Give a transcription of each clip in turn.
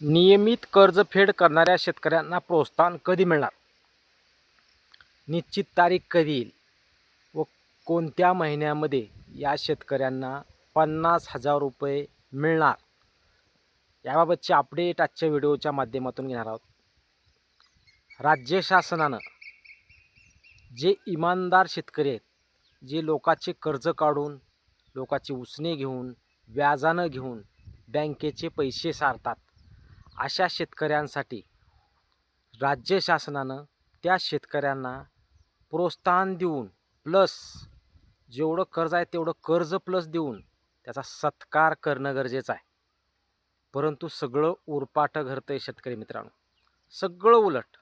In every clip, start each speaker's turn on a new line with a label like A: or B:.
A: नियमित कर्जफेड करणाऱ्या शेतकऱ्यांना प्रोत्साहन कधी मिळणार? निश्चित तारीख कधी येईल व कोणत्या महिन्यामध्ये या शेतकऱ्यांना 50,000 रुपये मिळणार? याबाबतचे अपडेट आजच्या व्हिडिओच्या माध्यमातून घेणार आहोत. राज्य शासनानं जे इमानदार शेतकरी आहेत, जे लोकांचे कर्ज काढून, लोकांची उसने घेऊन, व्याजानं घेऊन बँकेचे पैसे सारतात, अशा शेतकऱ्यांसाठी राज्य शासनानं त्या शेतकऱ्यांना प्रोत्साहन देऊन प्लस जेवढं कर्ज आहे तेवढं कर्ज प्लस देऊन त्याचा सत्कार करणं गरजेचं आहे. परंतु सगळं उरपाटं घडतंय शेतकरी मित्रांनो, सगळं उलट.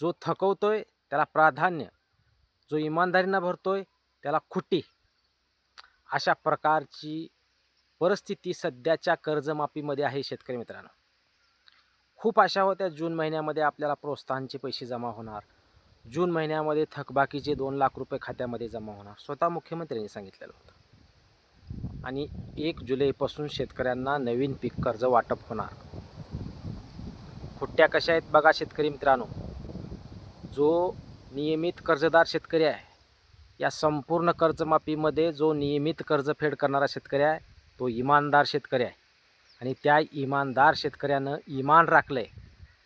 A: जो थकवतोय त्याला प्राधान्य, जो इमानदारीनं भरतोय त्याला खुटी. अशा प्रकारची परिस्थिती सध्याच्या कर्जमाफीमध्ये आहे शेतकरी मित्रांनो. खूप आशा होत्या जून महिन्यामध्ये आपल्याला प्रोत्साहनचे पैसे जमा होणार, जून महिन्यामध्ये थकबाकीचे 2 लाख रुपये खात्यामध्ये जमा होणार, स्वतः मुख्यमंत्र्यांनी सांगितलेलं होतं. आणि 1 जुलैपासून शेतकऱ्यांना नवीन पीक कर्ज वाटप होणार. खुट्ट्या कशा आहेत बघा शेतकरी मित्रांनो. जो नियमित कर्जदार शेतकरी आहे, या संपूर्ण कर्जमाफीमध्ये जो नियमित कर्जफेड करणारा शेतकरी आहे तो इमानदार शेतकरी आहे. आणि त्या इमानदार शेतकऱ्यानं इमान राखलं आहे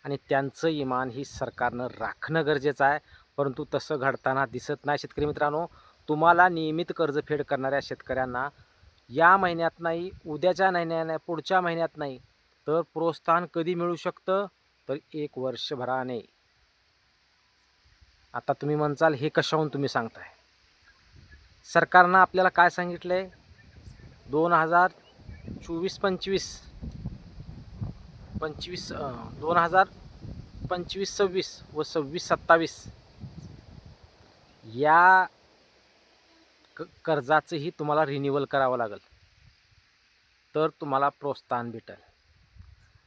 A: आणि त्यांचं इमान ही सरकारनं राखणं गरजेचं आहे. परंतु तसं घडताना दिसत नाही शेतकरी मित्रांनो. तुम्हाला नियमित कर्जफेड करणाऱ्या शेतकऱ्यांना या महिन्यात नाही, उद्याच्या महिन्यात नाही, पुढच्या महिन्यात नाही, तर प्रोत्साहन कधी मिळू शकतं? तर 1 वर्षभराने. आता तुम्ही म्हणसाल हे कशाहून तुम्ही सांगताय? सरकारनं आपल्याला काय सांगितलं आहे? 2024-25 2025-26 व 26-27 या कर्जाचंही तुम्हाला रिन्युअल करावं लागेल, तर तुम्हाला प्रोत्साहन भेटेल.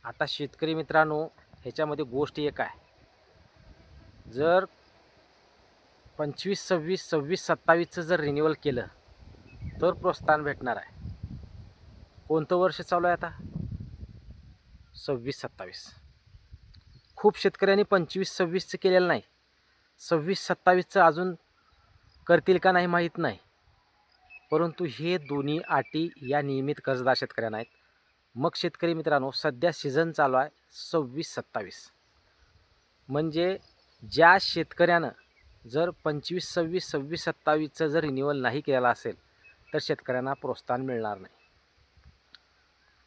A: आता शेतकरी मित्रांनो, ह्याच्यामध्ये गोष्ट एक आहे, जर 25-26, 26-27चं जर रिन्युअल केलं तर प्रोत्साहन भेटणार आहे. कोणतं वर्ष चालू आहे आता? 26-27. खूप शेतकऱ्यांनी 25-26चं केलेलं नाही, 26-27चं अजून करतील का नाही माहीत नाही. परंतु हे दोन्ही अटी या नियमित कर्जदार शेतकऱ्यांना आहेत. मग शेतकरी मित्रांनो, सध्या सीझन चालू आहे 26-27. म्हणजे ज्या शेतकऱ्यानं जर 25-26, 26-27चं जर रिन्युअल नाही केलेला असेल तर शेतकऱ्यांना प्रोत्साहन मिळणार नाही.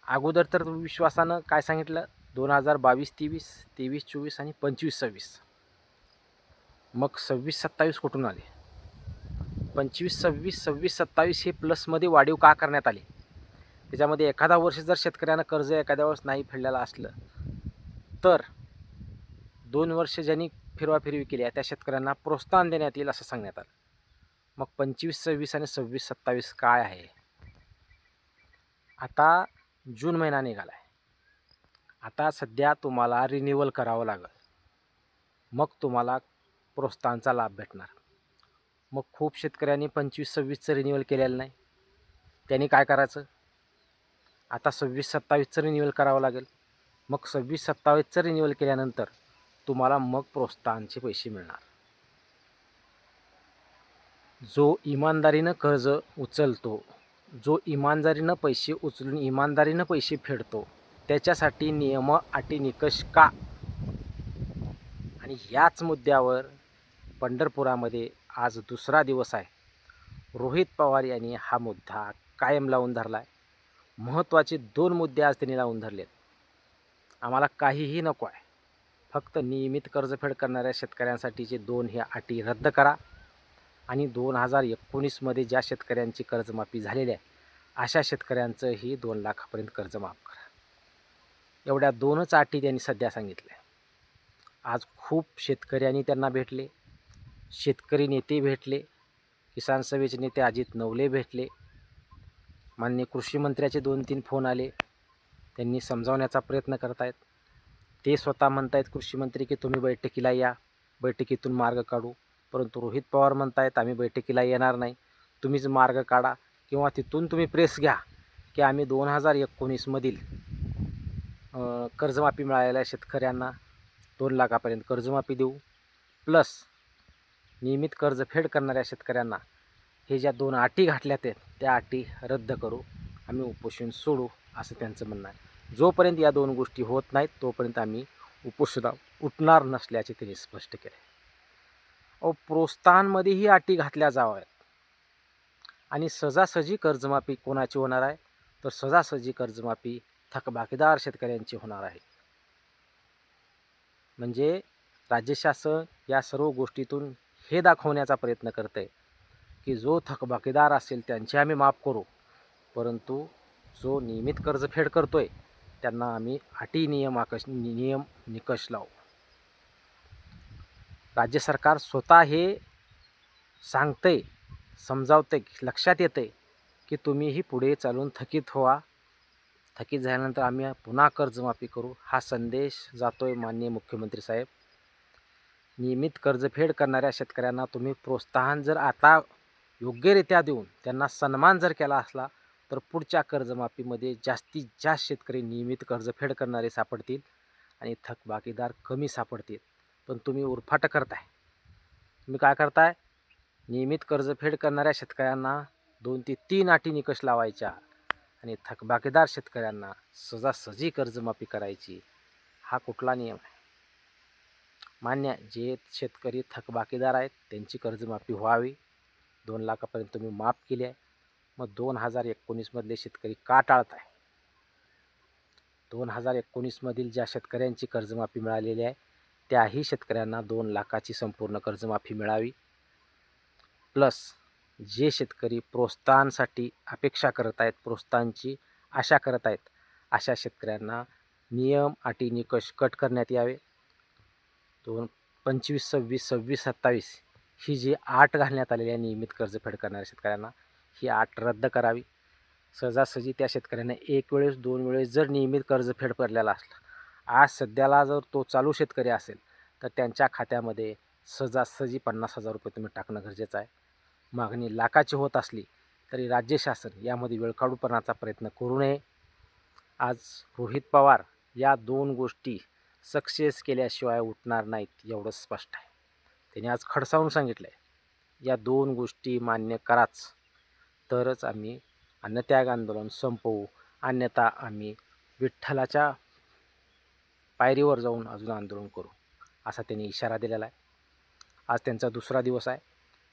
A: अगोदर तर विश्वासानं काय सांगितलं? 2022-23, 23-24 आणि 25-26. मग 26-27 कुठून आले? 25-26, 26-27 हे प्लसमध्ये वाढीव का करण्यात आले? त्याच्यामध्ये एखादा वर्ष जर शेतकऱ्यानं कर्ज एखाद्या वेळेस नाही फेडलेलं असलं तर 2 वर्ष ज्यांनी फिरवाफिरवी केली आहे त्या शेतकऱ्यांना प्रोत्साहन देण्यात येईल असं सांगण्यात आलं. मग 25-26 आणि 26-27 काय आहे? आता जून महिना निघाला आहे. आता सध्या तुम्हाला रिन्युअल करावं लागेल, मग तुम्हाला प्रोत्साहनचा लाभ भेटणार. मग खूप शेतकऱ्यांनी 25-26चं रिन्युअल केलेलं नाही. त्यांनी काय करायचं? आता 26-27चं रिन्युअल करावं लागेल. मग 26-27चं रिन्युअल केल्यानंतर तुम्हाला मग प्रोत्साहनचे पैसे मिळणार. जो इमानदारीनं कर्ज उचलतो, जो इमानदारीनं पैसे उचलून इमानदारीनं पैसे फेडतो, त्याच्यासाठी नियम, अटी, निकष का? आणि याच मुद्द्यावर पंढरपुरामध्ये आज दुसरा दिवस आहे. रोहित पवार यांनी हा मुद्दा कायम लावून धरला आहे. महत्त्वाचे 2 मुद्दे आज त्यांनी लावून धरलेत. आम्हाला काहीही नको आहे, फक्त नियमित कर्जफेड करणाऱ्या शेतकऱ्यांसाठीचे 2 ह्या अटी रद्द करा आणि 2019मध्ये ज्या शेतकऱ्यांची कर्जमाफी झालेली आहे अशा शेतकऱ्यांचंही 2 लाखापर्यंत कर्ज माफ करा. एवढ्या 2च अटी त्यांनी सध्या सांगितल्या. आज खूप शेतकऱ्यांनी त्यांना भेटले, शेतकरी नेते भेटले, किसान सभेचे नेते अजित नवले भेटले, माननीय कृषी मंत्र्याचे 2-3 फोन आले. त्यांनी समजावण्याचा प्रयत्न करत आहेत. ते स्वतः म्हणत आहेत कृषी मंत्री की तुम्ही बैठकीला या, बैठकीतून मार्ग काढू. परंतु रोहित पवार म्हणत आहेत आम्ही बैठकीला येणार नाही, तुम्हीच मार्ग काढा किंवा तिथून तुम्ही प्रेस घ्या की आम्ही 2019मधील कर्जमाफी मिळालेल्या शेतकऱ्यांना 2 लाखापर्यंत कर्जमाफी देऊ. प्लस नियमित कर्जफेड करणाऱ्या शेतकऱ्यांना हे ज्या 2 अटी घातल्यात आहेत त्या अटी रद्द करू, आम्ही उपोषण सोडू असं त्यांचं म्हणणं आहे. जोपर्यंत या 2 गोष्टी होत नाहीत तोपर्यंत आम्ही उपोषणावर उठणार नसल्याचे त्यांनी स्पष्ट केले. प्रोत्साहनमध्येही अटी घातल्या जाव्यात आणि सहजासहजी कर्जमाफी कोणाची होणार आहे, तर सहजासहजी कर्जमाफी थकबाकीदार शेतकऱ्यांची होणार आहे. म्हणजे राज्य शासन या सर्व गोष्टीतून हे दाखवण्याचा प्रयत्न करते की जो थकबाकीदार असेल त्यांचे आम्ही माफ करू, परंतु जो नियमित कर्जफेड करतोय त्यांना आम्ही अटी नियम निकष लावू. राज्य सरकार स्वतः हे सांगतंय, समजावतंय, लक्षात येतंय की तुम्हीही पुढे चालून थकीत व्हा, थकीत झाल्यानंतर आम्ही पुन्हा कर्जमाफी करू. हा संदेश जातोय माननीय मुख्यमंत्री साहेब. नियमित कर्जफेड करणाऱ्या शेतकऱ्यांना तुम्ही प्रोत्साहन जर आता योग्यरित्या देऊन त्यांना सन्मान जर केला असला तर पुढच्या कर्जमाफीमध्ये जास्तीत जास्त शेतकरी नियमित कर्जफेड करणारे सापडतील आणि थकबाकीदार कमी सापडतील. पण तुम्ही उरफाट करताय. तुम्ही काय करताय? नियमित कर्जफेड करणाऱ्या शेतकऱ्यांना 2 ते 3 अटी निकष लावायच्या आणि थकबाकीदार शेतकऱ्यांना सहजासहजी कर्जमाफी करायची. हा कुठला नियम आहे? मान्य जे शेतकरी थकबाकीदार आहेत त्यांची कर्जमाफी व्हावी. 2 लाखापर्यंत तुम्ही माफ केली आहे. मग 2019 मधले शेतकरी का टाळताय? 2019 मधील ज्या शेतकऱ्यांची कर्जमाफी मिळालेली आहे त्याही शेतकऱ्यांना 2 लाखाची संपूर्ण कर्जमाफी मिळावी. प्लस जे शेतकरी प्रोत्साहनासाठी अपेक्षा करत आहेत, प्रोत्साहनाची आशा करत आहेत, अशा शेतकऱ्यांना नियम अटी निकष कट करण्यात यावे. 25, 26, 26, 27 ही जी अट घालण्यात आलेली आहे नियमित कर्जफेड करणाऱ्या शेतकऱ्यांना, ही अट रद्द करावी. सहजासहजी त्या शेतकऱ्यांना 1 वेळेस 2 वेळेस जर नियमित कर्जफेड भरलेला असला, आज सध्याला जर तो चालू शेतकरी असेल तर त्यांच्या खात्यामध्ये सहजासहजी 50,000 रुपये तुम्ही टाकणं गरजेचं आहे. मागणी लाखाची होत असली तरी राज्य शासन यामध्ये वेळकाढूपणाचा प्रयत्न करू नये. आज रोहित पवार या 2 गोष्टी सक्सेस केल्याशिवाय उठणार नाहीत एवढं स्पष्ट आहे. त्यांनी आज खडसावून सांगितलं आहे, या 2 गोष्टी मान्य कराच तरच आम्ही अन्नत्याग आंदोलन संपवू, अन्यथा आम्ही विठ्ठलाच्या पायरीवर जाऊन अजून आंदोलन करू असा त्यांनी इशारा दिलेला आहे. आज त्यांचा दुसरा दिवस आहे.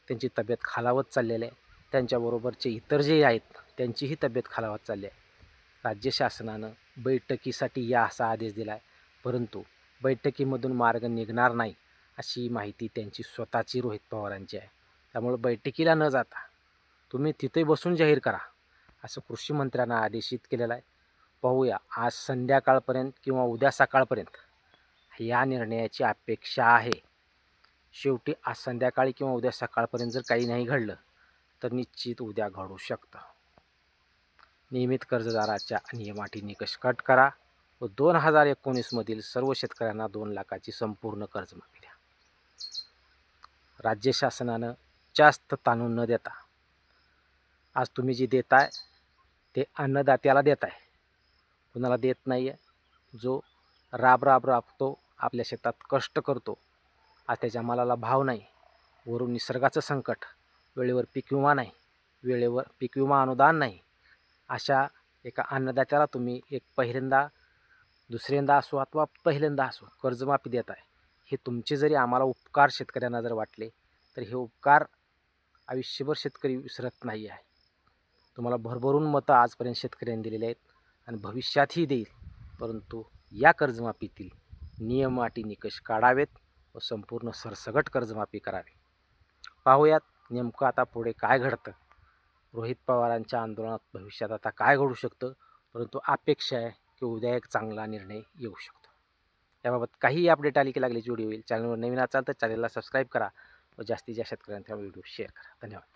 A: त्यांची तब्येत खालावत चाललेली आहे. त्यांच्याबरोबरचे इतर जे आहेत त्यांचीही तब्येत खालावत चालली आहे. राज्य शासनानं बैठकीसाठी या असा आदेश दिला आहे, परंतु बैठकीमधून मार्ग निघणार नाही अशी माहिती त्यांची स्वतःची रोहित पवारांची आहे. त्यामुळे बैठकीला न जाता तुम्ही तिथे बसून जाहीर करा असं कृषी मंत्र्यांना आदेशित केलेलं आहे. पाहूया आज संध्याकाळपर्यंत किंवा उद्या सकाळपर्यंत या निर्णयाची अपेक्षा आहे. शेवटी आज संध्याकाळी किंवा उद्या सकाळपर्यंत जर काही नाही घडलं तर निश्चित उद्या घडू शकतं. नियमित कर्जदाराच्या नियम अटी निकष कट करा व 2019 मधील सर्व शेतकऱ्यांना 2 लाखाची संपूर्ण कर्जमाफी द्या. राज्य शासनानं जास्त ताणून न देता आज तुम्ही जे देताय ते अन्नदात्याला देताय, कुणाला देत नाही आहे. जो राबतो, आपल्या शेतात कष्ट करतो, आज त्याच्या मालाला भाव नाही, वरून निसर्गाचं संकट, वेळेवर पीक विमा नाही, वेळेवर पीक विमा अनुदान नाही, अशा एका अन्नदात्याला तुम्ही एक पहिल्यांदा दुसऱ्यांदा असो अथवा पहिल्यांदा असो कर्जमाफी देत आहे. हे तुमचे जरी आम्हाला उपकार शेतकऱ्यांना जर वाटले तर हे उपकार आयुष्यभर शेतकरी विसरत नाही आहे. तुम्हाला भरभरून मतं आजपर्यंत शेतकऱ्यांनी दिलेली आहेत आणि भविष्यातही देईल, परंतु या कर्जमाफीतील नियम अटी निकष काढावेत व संपूर्ण सरसकट कर्जमाफी करावी. पाहूयात नेमकं आता पुढे काय घडतं. रोहित पवारांच्या आंदोलनात भविष्यात आता काय घडू शकतं, परंतु अपेक्षा आहे की उद्या एक चांगला निर्णय येऊ शकतो. याबाबत काही अपडेट आली की लागलीच व्हिडिओ येईल. चॅनलवर नवीन असाल तर चॅनलला सबस्क्राईब करा व जास्तीत जास्त शेतकऱ्यांना व्हिडिओ शेअर करा. धन्यवाद.